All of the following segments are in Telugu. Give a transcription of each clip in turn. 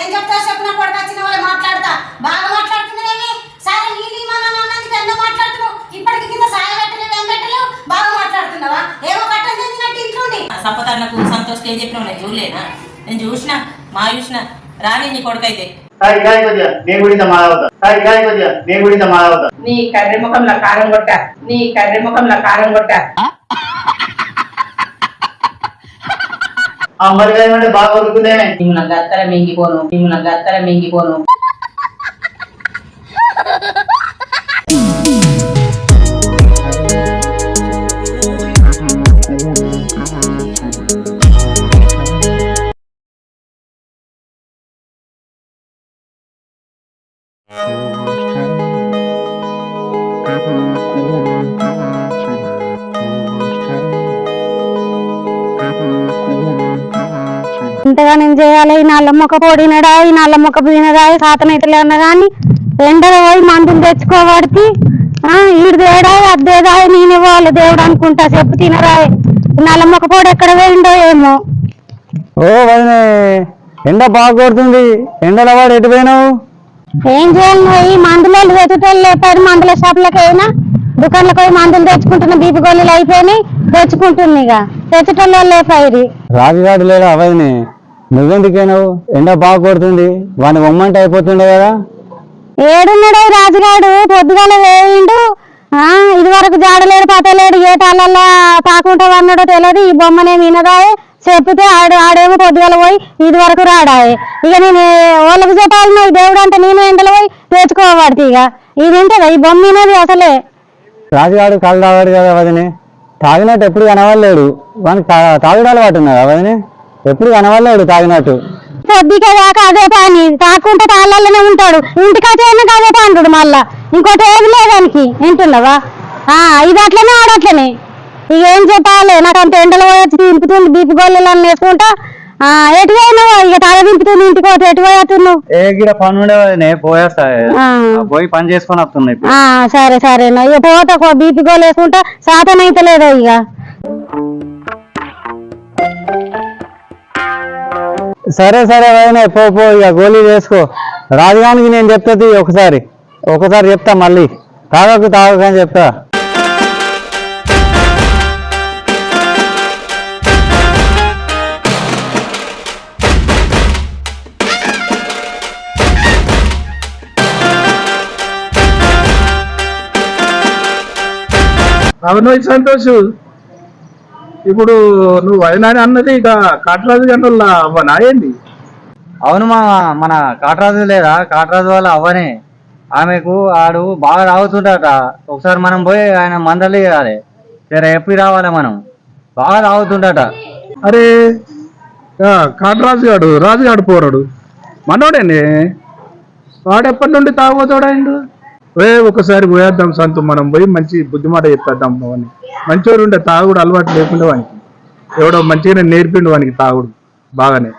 ఏం చెప్తావు చెప్పు, నా కొడుకు వచ్చిన వాళ్ళు మాట్లాడతా బాగా మాట్లాడుతున్నావేమి? సరే నీళ్ళు మన అన్నందుకు ఎన్నో మాట్లాడుతున్నావు, ఇప్పటికి కింద సాయం పెట్టలేవు ఏం పెట్టలేవు, బాగా మాట్లాడుతున్నావా? ఏమో కట్టం చెందినట్టు ఇంట్లోండి. సంపతన్నకు సంతోష్కి ఏం చెప్పినావు నేను చూడలేనా? నేను చూసిన రాని నీ కొడుకు అయితే నీ కర్రె ముఖంలో కారం కొట్ట బాగా ఉరుకుదేమే నా గత్తర మింగిపోను ఇంతగా నేను చేయాలి. ఈ నల్ల మొక్క పొడినడా, ఈ నల్ల మొక్క తినదా, సాతనైతలే అన్న కానీ ఎండలో పోయి మందులు తెచ్చుకోబడికి ఈడుదేడా అద్దేదా నేనే వాళ్ళు దేవుడు అనుకుంటా చెప్పు తినరా. నల్ల మొక్క పొడి ఎక్కడ పోయిండో ఏమో. ఓ వదినే ఎండ బాగా కొడుతుంది, ఎండలో వాడు ఎటు పోయినావు? ఏం చేయాలి నువ్వు? ఈ మందులు తెచ్చుటోళ్ళు లేపారు, మందుల షాపులకు అయినా దుకాణంలోకి పోయి మందులు తెచ్చుకుంటున్నా, బీపీ గోళీలు అయిపోయినాయి తెచ్చుకుంటున్నా. ఇక తెచ్చుటోళ్ళు లేపారు. రాజుగాడు లేడా వదినే? నువ్వెందుకైనావు? ఎండ బాగా కొడుతుంది, వాడిని బొమ్మంటే అయిపోతుండే కదా. ఏడున్నాడు రాజుగాడు? పొద్దుగాల వేయిండు, ఇది వరకు జాడలేడు పతలేడు, ఏ టాళ్ళల్లో తాకుంటా అన్నాడో తెలియదు. ఈ బొమ్మనే వినదాయే చెప్తే ఆడేమో పొద్దుగాల పోయి ఇది వరకు రాడాయే. ఇక నేను వాళ్ళకి చెప్పాలి, నువ్వు దేవుడు అంటే నేను ఎండలో పోయి తెచ్చుకోబడితే ఇక ఇది ఉంటుందా? ఈ బొమ్మ వినది అసలే. రాజుగాడు కళ్ళు తాగాడు కదా వదినే, తాగినట్టు ఎప్పుడు కనవలేడు. వాడిని తాగుడు అలవాటు ఉన్నదా వదినే? ఎప్పుడు కనవలేడు తాగినట్టు. పొద్దుగా దాకా అదే పని, తాకుంటే తాళ్ళల్లోనే ఉంటాడు, ఇంటికి వచ్చేందుకు అదే పండుడు. మళ్ళా ఇంకోటి ఏది లేదానికి వింటున్నావా? ఇది అట్లనే ఆడట్లనే. ఇక ఏం చెప్పాలి, నాకు అంత ఎండలో వచ్చి దింపుతుంది, బీపీ గోళీలు వేసుకుంటా. ఎటు పోయినావు? ఇక తల దింపుతుంది ఇంటికి పోతే ఎటు పోయేస్తున్నావు? పని ఉండే పోయేస్తా, పోయి పని చేసుకొని వస్తున్నాయి. సరే సరే ఇక పోతా, బీపీ గోళీ వేసుకుంటా, సాతనైతే లేదో ఇక. సరే సరే వదినే పో ఇక గోళీ వేసుకో. రాజుగానికి నేను చెప్తుంది ఒకసారి చెప్తా, మళ్ళీ తాగకు అని చెప్తా. అవును సంతోష్, ఇప్పుడు నువ్వు వదినాని అన్నది ఇక కాటరాజు గంటల అవ్వనా ఏంది? అవును మన కాటరాజు లేదా, కాటరాజు వాళ్ళ అవ్వనే. ఆమెకు ఆడు బాగా తాగుతుండట. ఒకసారి మనం పోయి ఆయన మందలు ఇవ్వాలి, సరే ఎప్పుడు రావాలి, మనం బాగా తాగుతుండట. అరే కాటరాజు గాడు రాజుగాడు పోరాడు మనోడేనే, వాడెప్పటి నుండి తాగుతాడాడు? ఒకసారి పోయేద్దాం సంతు, మనం పోయి మంచి బుద్ధిమాట చెప్పేద్దాం. అని మంచివాడు ఉండే, తాగుడు అలవాటు లేకుండా వానికి ఎవడో మంచిగానే నేర్పిండు వానికి తాగుడు. బాగానే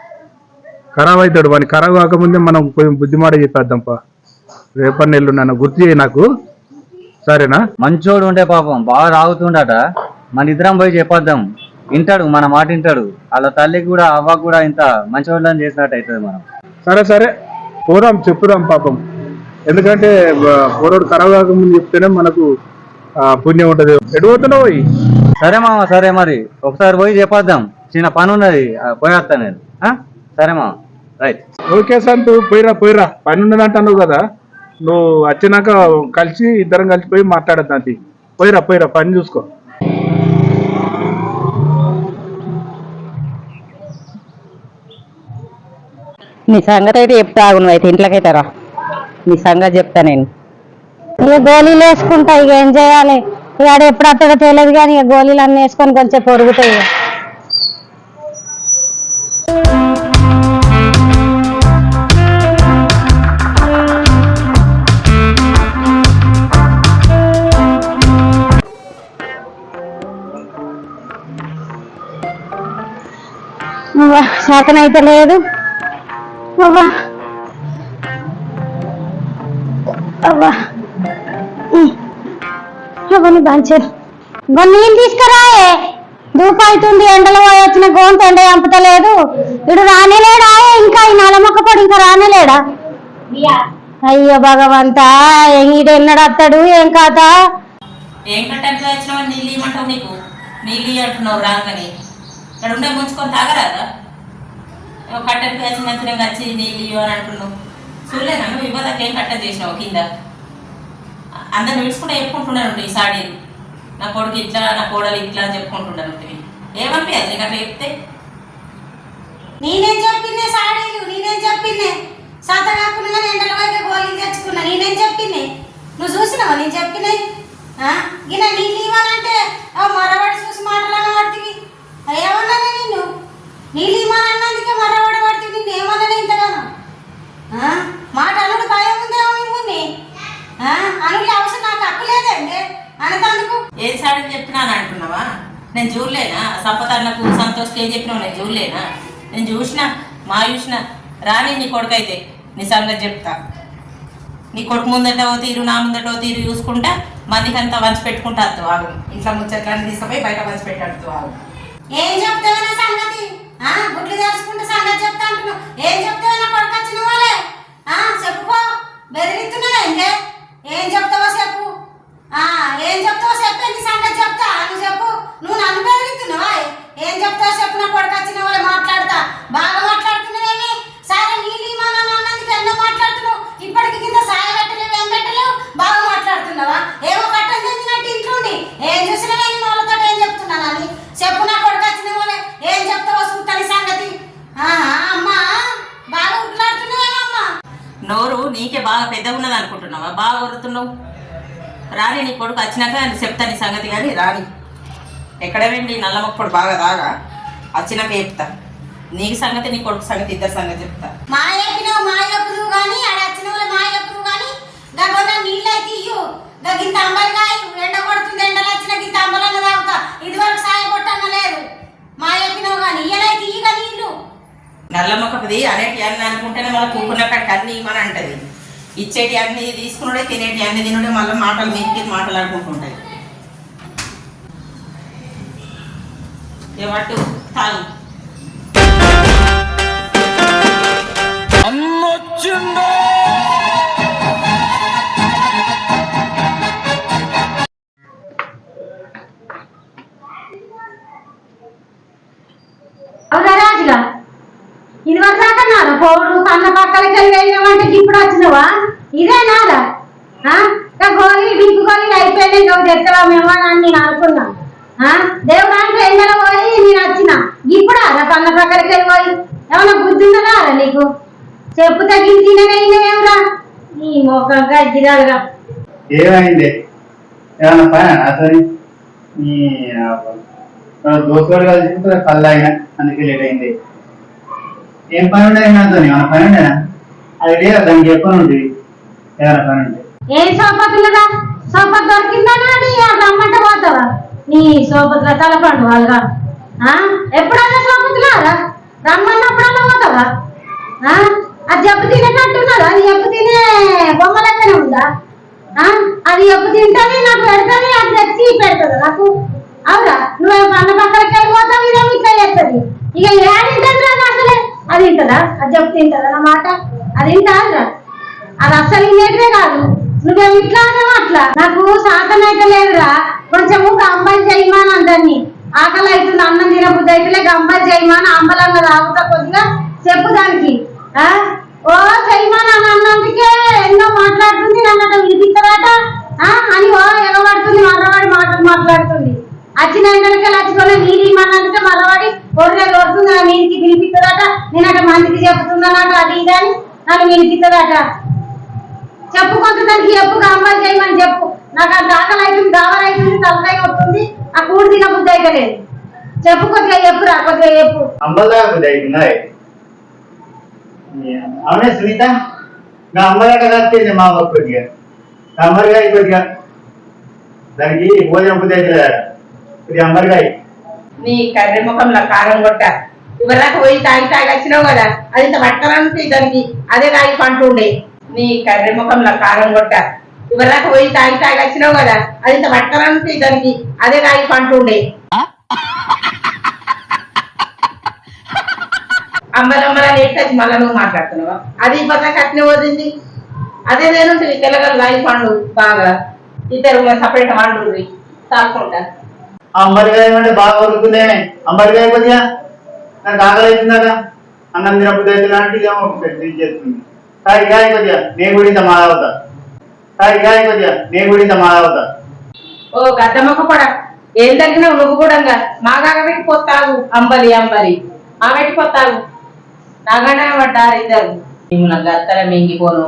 ఖరాబ్ అవుతాడు, వానికి ఖరాబ్ కాకముందే మనం పోయి బుద్ధిమాట చెప్పేద్దాం. రేపటి నెల్లు నన్ను గుర్తు చేయి నాకు, సరేనా? మంచోడు ఉంటే పాపం బాగా తాగుతుండట, మన ఇద్దరం పోయి చెప్పొద్దాం. వింటాడు, మన మాట వింటాడు. వాళ్ళ తల్లికి కూడా అవ్వకు కూడా ఇంత మంచోళ్ళని చేసినట్టు అవుతుంది. మనం సరే పోదాం, చెప్పుదాం పాపం. ఎందుకంటే పోరాడు ఖరాబ్ కాకముందు చెప్తేనే మనకు పుణ్యం ఉంటది. ఎడిపోతున్నావు? సరే మామ, సరే మరి ఒకసారి పోయి చెప్పొద్దాం, చిన్న పని ఉన్నది, పోయేస్తా నేను. సరే మామ, రైట్. ఓకే సంతు, పోయిరా పని ఉన్నదంటున్నావు కదా, నువ్వు వచ్చినాక ఇద్దరం కలిసి పోయి మాట్లాడద్దాం. అది పోయిరా పని చూసుకో. నీ సంగతి అయితే చెప్తా, నువ్వు అయితే ఇంట్లోకైతే రా, నీ సంగతి చెప్తా నేను. ఇక గోళీలు వేసుకుంటా, ఇక ఏం చేయాలి? ఇక ఎప్పుడు అత్తడో తెలియదు కానీ ఇక గోళీలు అన్నీ వేసుకొని కొంచెం పొరుగుతాయి. శాతనైతే లేదు. అవన్నీ బంచారు, నీళ్ళు తీసుకురాయే. దూపైతుంది ఎండలో పోయి వచ్చిన గోంత ఎండ చంపుతలేదు. ఇడు రానేలేడా ఇంకా ఈ నలమొక్క పొడి ఇంకా రానేలేడా? అయ్యో భగవంతా ఈడు ఎన్నడత్తాడు ఏం కథ? ఏం కట్టడానికి వచ్చినావు? నీళ్ళు ఇవ్వమంటావు, నీకు నీళ్ళు అంటున్నావు రాగానే. ఇక్కడ ఉండే ముంచుకొని తాగరాదా? కట్టడానికి వచ్చినంతనే వచ్చి నీళ్ళు ఇవ్వ అని అంటున్నావు. చూడలేనా నువ్వు ఇవ్వదాకా ఏం కట్ట చేసినావు కింద? అందరిని విడుచుకుంటే చెప్పుకుంటున్నాను ఈ సాడీలు. నా కొడుకు ఇట్లా, నా కోడలు ఇట్లా అని చెప్పుకుంటున్నాను. ఏమనిపించదు నీకు అట్లా చెప్తే? నేనేం చెప్పిందే సాడీలు, నేనేం చెప్పిందే సత కాకుండా ఎండల వైపు గోళీలు తెచ్చుకున్నా, నేనేం చెప్పిందే? నువ్వు చూసినావా నేను చెప్పినాయి? గిన నీళ్ళు ఇవ్వాలంటే మరవాడి చూసి మాటలన్న పడుతుంది. ఏమన్నానే నిన్ను? నీళ్ళు ఇవ్వాలన్నందుకే మరవాడి పడుతుంది. నిన్ను ఏమన్నానే ఇంతగానో? మాట అనుడు భయం ఉందేమో మిమ్మల్ని అనుడి అవసరం నాకు హక్కు లేదండి అనతందుకు. ఏం సాడని చెప్పినాను అంటున్నావా? నేను చూడలేనా? సంపతన్నకు సంతోష్కి ఏం చెప్పినావు నేను చూడలేనా? నేను చూసిన రాని నీ కొడుకైతే నీ సంగతి చెప్తా. నీ కొడుకు ముందటో తీరు, నా ముందటో తీరు చూసుకుంటా మందికి అంతా వంచి పెట్టుకుంటా అద్దు ఆగు. ఇంట్లో ముచ్చట్లన్నీ తీసుకుపోయి బయట వంచి పెట్టాడు ఆగు. ఏం చెప్తావా సంగతి? గుడ్లు తెరుచుకుంటే సంగతి చెప్తా అంటున్నావు. ఏం చెప్తావా నా కొడుకు వచ్చిన వాళ్ళే? చెప్పుకో, బెదిరిస్తున్నావా ఇంకే? ఏం చెప్తావో చెప్పు. ఏం చెప్తావో చెప్పేది సంగతి చెప్తా. నువ్వు చెప్పు. నువ్వు నన్ను బెదిరిస్తున్నావా? ఏం చెప్తావో చెప్పు. నా కొడుకు వచ్చిన వాళ్ళే మాట్లాడతా. బాగా మాట్లాడుతున్నావేమి? సరే నీళ్ళు ఇవ్వమని అన్నందుకు ఎన్నో మాట్లాడుతున్నావు. ఇప్పటికి కింద సాయ పెట్టలేవు, ఏం పెట్టలేవు, బాగా మాట్లాడుతున్నావా? ఏమో కట్టం తెచ్చినట్టు ఇంట్లోండి ఏం చూసినావే నేను వాళ్ళతో ఏం చెప్తున్నాను అని చెప్పు. నా కొడుకు వచ్చిన వాళ్ళే ఏం చెప్తావో చూస్తాను సంగతి. అమ్మా బాగా ఉట్లాడుతున్నావేమమ్మా? నోరు నీకే బాగా పెద్దగా ఉన్నది అనుకుంటున్నావా? బాగా కొడుతున్నావు. రాని నీ కొడుకు వచ్చినాక చెప్తా నీ సంగతి. కానీ రాని ఎక్కడ వెండి నల్లమప్పుడు బాగా దాగా వచ్చినాక చెప్తా నీకు సంగతి, నీ కొడుకు సంగతి, ఇద్దరు సంగతి చెప్తా. మా చెప్పినావు మా చెప్పుదు కానీ ఆడ వచ్చిన వాళ్ళు మా చెప్పుదు కానీ గొన్న నీళ్ళు అయితే ఇయ్యు. గింత అంబలికాయ ఎండ కొడుతుంది, ఎండలు వచ్చిన గింత అంబలన్న తాగుతా. ఇది వరకు సాయ కొట్టన్న లేదు. మా చెప్పినావు కానీ ఇయ్యనైతే ఇయ్యగా నీళ్ళు. నల్లమ్మకది అనేటి అన్ని అనుకుంటేనే మళ్ళీ కూకున్న కాడికి అన్ని ఇవ్వని అంటది. ఇచ్చేటి అన్ని తీసుకున్నాడే, తినేటి అన్ని తినుడే, మళ్ళీ మాటలు నీకు మాట్లాడుకుంటుంటాయి. ఏమంటూ తాగు. అవునా రాజుగా? ఇది వరసాకన్నాను పోడు కన్న పక్కలకి వెళ్ళమంటే ఇప్పుడు వచ్చినవా? ఇదేనాదా? గోళీ బింకు గోళీలు అయిపోయినాయి. నువ్వు తెస్తావా మేము అని నేను అనుకున్నా. దేవుడు అంటే ఎండలో పోయి నేను వచ్చిన ఇప్పుడు అలా కన్న పక్కలకి వెళ్ళిపోయి ఏమన్నా బుద్ధి ఉన్నదా నీకు? చెప్పు తగ్గించినరా నీ మొక్క గజ్జిరాలుగా. ఏమైంది? ఏమన్నా పని నాతో దోస్తుడు కలిసి కళ్ళు అయినా అందుకే లేట్ అయింది. ఏం పని ఉండేది నాతో? ఏమైనా పని ఉండేనా? అది లేదా దానికి చెప్పని ఉంది. ఏమైనా పని ఉంటే ఏం సోపతులదా? సోపత్ దొరికిందని అని రమ్మంటే పోతావా? నీ సోపతుల తలపండు వాళ్ళగా ఎప్పుడన్నా సోపతులారా? రమ్మన్నప్పుడన్నా పోతావా? అది ఎప్పు తినేటట్టున్నదా? అది ఎప్పు తినే బొమ్మ లెక్కనే ఉందా? అది ఎప్పు తింటానే నాకు పెడతానే అది తెచ్చి పెడతాడు నాకు. అవురా? నువ్వు అన్న పక్కలకి వెళ్ళిపోతావు, ఇదేమో ఇట్లా చేస్తుంది. ఇక ఏడింటా అసలే అది తింటదా? అది చెప్పు తింటదా నా మాట? అది తింటారా? అది అస్సలు ఇన్నేటే కాదు. నువ్వేమి ఇట్లా అన్నావు అట్లా. నాకు సాధన అయితే లేదురా. కొంచెము గంబలు చేయమాని అందరినీ. ఆకలి అవుతుంది, అన్నం తినబుద్ధి అయితే గంబలు చేయమాని అంబలన్న తాగుతా కొద్దిగా చెప్పు దానికి. ఓ చేయమాని అని అన్నందుకే ఎన్నో మాట్లాడుతుంది. నన్ను అట్లా వినిపిస్తారట అని ఓ ఎగబడుతుంది, మర్రవాడి మాటలు మాట్లాడుతుంది. వచ్చిన ఎండలకే లచ్చుకొని నీళ్ళు ఇమ్మన్నందుకే మర్రవాడి ఒర్రె కొడుతుంది. నా మీదికి వినిపిస్తుందట. నేను అట్లా మందికి చెప్తున్నానట అది ఇది అని నన్ను వినిపిస్తుందట. చెప్పు కొంత దానికి చెప్పు, గంబలు చేయమని చెప్పు. నాకు అది ఆకలి అవుతుంది, దావర్ అవుతుంది, తలకాయ వస్తుంది, ఆ కూడి తిన బుద్ధి అయితే లేదు. చెప్పు కొద్దిగా చెప్పురా, కొద్దిగా చెప్పు. అవునే సునీత, నా అమ్మలాగా వస్తుంది మా అమ్మ కొద్దిగా అమ్మరికాయ కొద్దిగా దానికి భోజనం బుద్ధి అయితే కొద్దిగా అమ్మరికాయ. నీ కర్రె ముఖంలో కారం కొట్ట ఇవరకు పోయి తాగి వచ్చినావు కదా, అది ఇంత పట్టడానికి దానికి అదే తాగి పంటుండే. నీ కర్రె ముఖంలో కారం కొట్ట ఇవరకు పోయి తాగి వచ్చినావు కదా, అది ఇంత పట్టడానికి దానికి అదే తాగి పంటుండే. అమ్మలమ్మల నేర్చి మళ్ళీ నువ్వు మాట్లాడుతున్నావా? అది పక్క కట్టిన వదింది. అదే నేనుంటుంది తెల్లగలు రాయి పండు బాగా ఇద్దరు సపరేట్ వండు తాకుండా. అంబరికాయ అంటే బాగా ఉరుకుతుందే. అంబరికాయ కొద్దిగా నాకు ఆకలి అవుతుందట. అన్నం తినప్పుడు లాంటిది ఏమో చేస్తుంది. కాయ కాయ కొద్దిగా నేను కూడా ఇంత మాదవుతా. కాయ కాయ కొద్దిగా నేను కూడా ఇంత మాదవుతా. ఓ గద్దమ్మక కూడా ఏం తగ్గినావు నువ్వు కూడా మాగాగ పెట్టిపోతావు. అంబలి అంబలి ఆ పెట్టిపోతావు. నాగంటే పడ్డారు ఇద్దరు. నీవు నాకు అత్తర మింగిపోను.